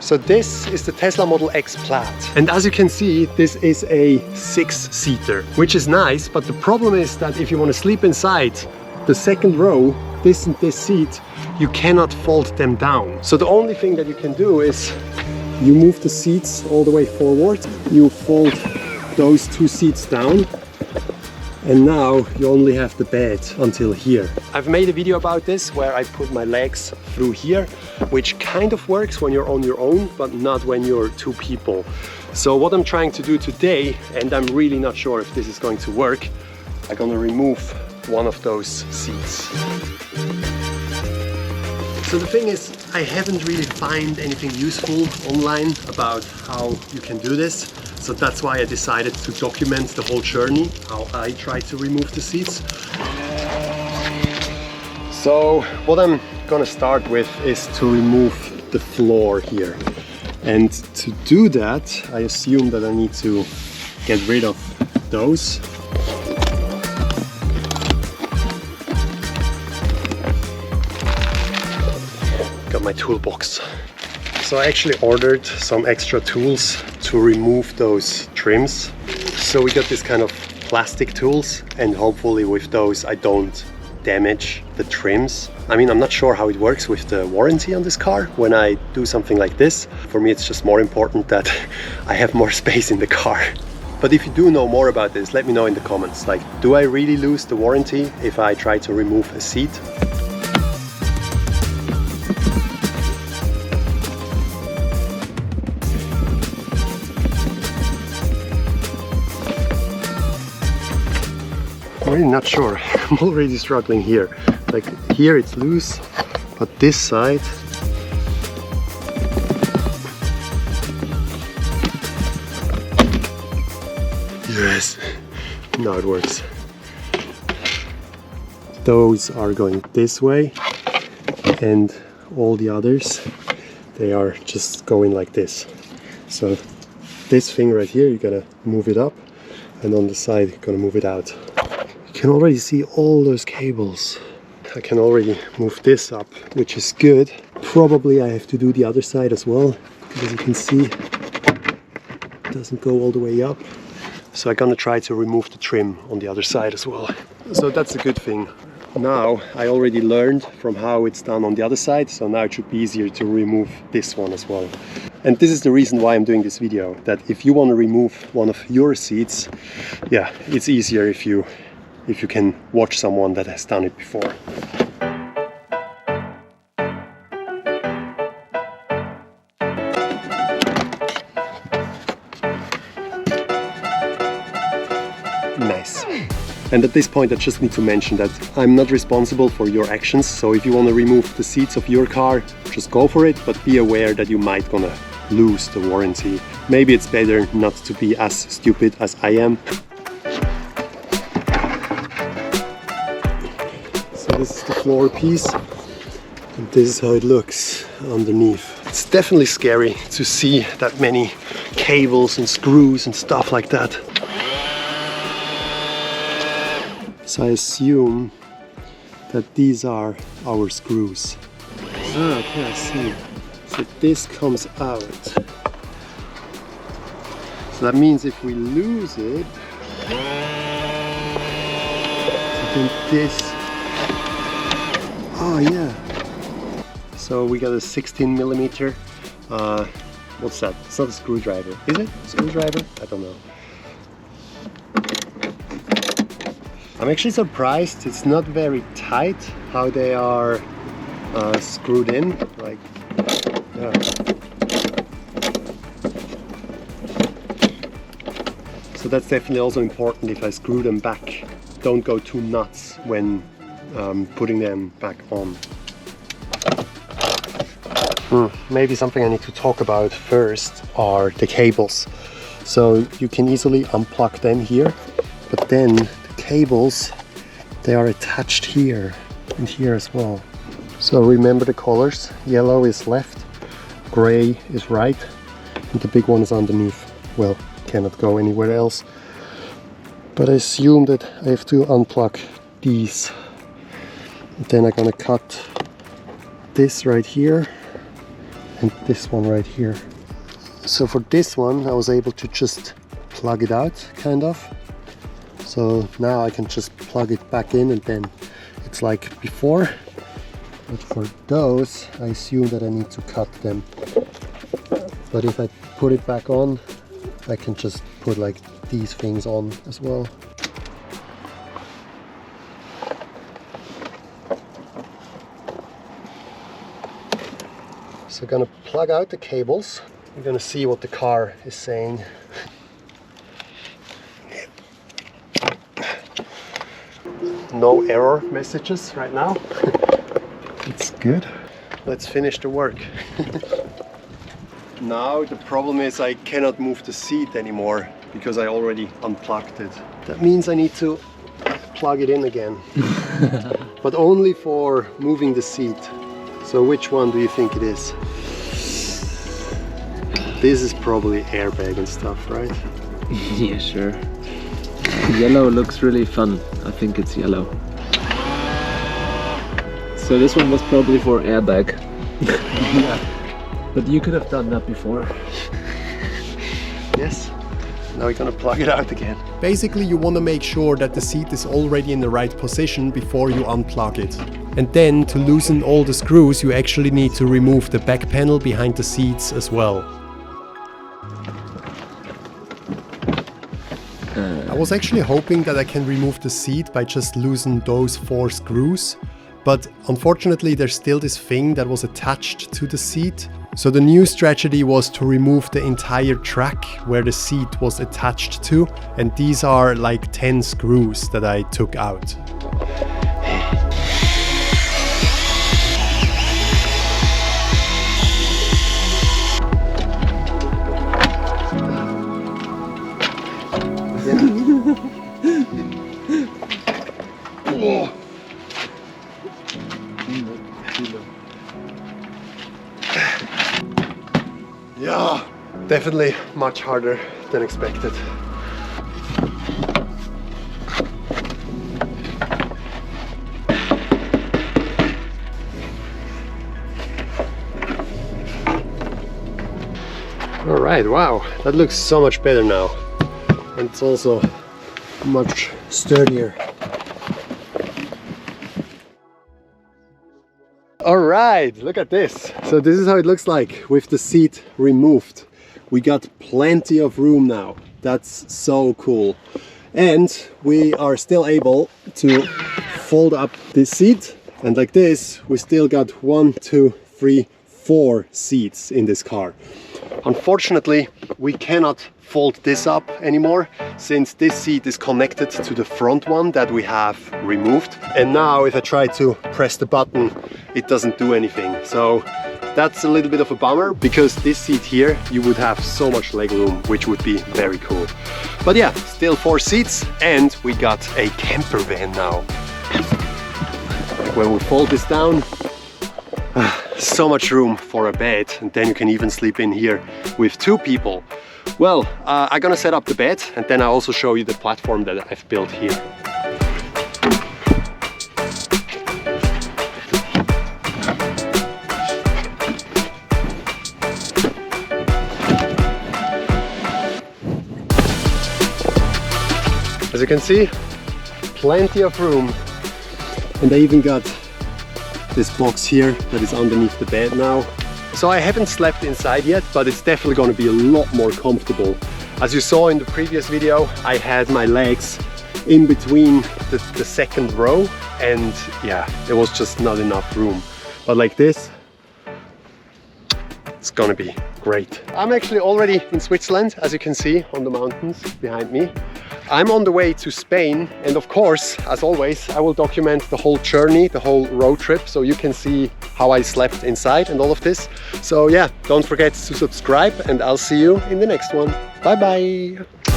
So this is the Tesla Model X Plaid. And as you can see, this is a 6-seater, which is nice, but the problem is that if you want to sleep inside the second row, this and this seat, you cannot fold them down. So the only thing that you can do is you move the seats all the way forward, you fold those 2 seats down, and now you only have the bed until here. I've made a video about this where I put my legs through here, which kind of works when you're on your own, but not when you're 2 people. So what I'm trying to do today, and I'm really not sure if this is going to work, I'm gonna remove one of those seats. So the thing is, I haven't really found anything useful online about how you can do this. So that's why I decided to document the whole journey, how I try to remove the seats. So what I'm gonna start with is to remove the floor here. And to do that, I assume that I need to get rid of those. Got my toolbox. So I actually ordered some extra tools to remove those trims. So we got this kind of plastic tools, and hopefully with those I don't damage the trims. I mean, I'm not sure how it works with the warranty on this car when I do something like this. For me, it's just more important that I have more space in the car. But if you do know more about this, let me know in the comments. Like, do I really lose the warranty if I try to remove a seat? I'm really not sure. I'm already struggling here. Like here it's loose, but this side, yes, now it works. Those are going this way, and all the others, they are just going like this. So this thing right here, you gotta move it up, and on the side, you're gonna move it out. You can already see all those cables. I can already move this up, which is good. Probably I have to do the other side as well, because as you can see, it doesn't go all the way up. So I'm gonna try to remove the trim on the other side as well. So that's a good thing. Now I already learned from how it's done on the other side, so now it should be easier to remove this one as well. And this is the reason why I'm doing this video, that if you want to remove one of your seats, yeah, it's easier if you can watch someone that has done it before. Nice. And at this point I just need to mention that I'm not responsible for your actions, so if you want to remove the seats of your car, just go for it, but be aware that you might gonna lose the warranty. Maybe it's better not to be as stupid as I am. This is the floor piece, and this is how it looks underneath. It's definitely scary to see that many cables and screws and stuff like that. So I assume that these are our screws. Okay, I see. So this comes out. So that means if we lose it, then this. Oh yeah. So we got a 16mm. What's that? It's not a screwdriver. Is it? Screwdriver? I don't know. I'm actually surprised it's not very tight how they are screwed in. Like, yeah. So that's definitely also important if I screw them back. Don't go too nuts when putting them back on. Maybe something I need to talk about first are the cables. So you can easily unplug them here, but then the cables, they are attached here and here as well. So remember the colors. Yellow is left, gray is right, and the big one is underneath. Well, cannot go anywhere else. But I assume that I have to unplug these. Then I'm gonna cut this right here and this one right here. So for this one I was able to just plug it out, kind of. So now I can just plug it back in and then it's like before. But for those, I assume that I need to cut them. But if I put it back on, I can just put like these things on as well. So I'm gonna plug out the cables. We're gonna see what the car is saying. No error messages right now. It's good. Let's finish the work. Now the problem is I cannot move the seat anymore because I already unplugged it. That means I need to plug it in again. But only for moving the seat. So which one do you think it is? This is probably airbag and stuff, right? Yeah, sure. Yellow looks really fun. I think it's yellow. So this one was probably for airbag. Yeah. But you could have done that before. Yes. Now we're gonna plug it out again. Basically, you want to make sure that the seat is already in the right position before you unplug it. And then to loosen all the screws, you actually need to remove the back panel behind the seats as well. I was actually hoping that I can remove the seat by just loosening those 4 screws. But unfortunately there's still this thing that was attached to the seat. So the new strategy was to remove the entire track where the seat was attached to, and these are like 10 screws that I took out. Oh. Yeah, definitely much harder than expected. All right, wow, that looks so much better now. And it's also much sturdier. Alright, look at this. So this is how it looks like with the seat removed. We got plenty of room now. That's so cool. And we are still able to fold up this seat. And like this, we still got 1, 2, 3, 4 seats in this car. Unfortunately, we cannot fold this up anymore since this seat is connected to the front one that we have removed. And now if I try to press the button, it doesn't do anything. So that's a little bit of a bummer, because this seat here, you would have so much leg room, which would be very cool. But yeah, still 4 seats, and we got a camper van now. Like when we fold this down, so much room for a bed, and then you can even sleep in here with 2 people. Well, I'm gonna set up the bed, and then I'll also show you the platform that I've built here. As you can see, plenty of room, and I even got this box here that is underneath the bed now. So I haven't slept inside yet, but it's definitely going to be a lot more comfortable. As you saw in the previous video, I had my legs in between the second row, and yeah, there was just not enough room. But like this, it's gonna be great. I'm actually already in Switzerland, as you can see on the mountains behind me. I'm on the way to Spain, and of course, as always, I will document the whole journey, the whole road trip, so you can see how I slept inside and all of this. So yeah, don't forget to subscribe, and I'll see you in the next one. Bye bye!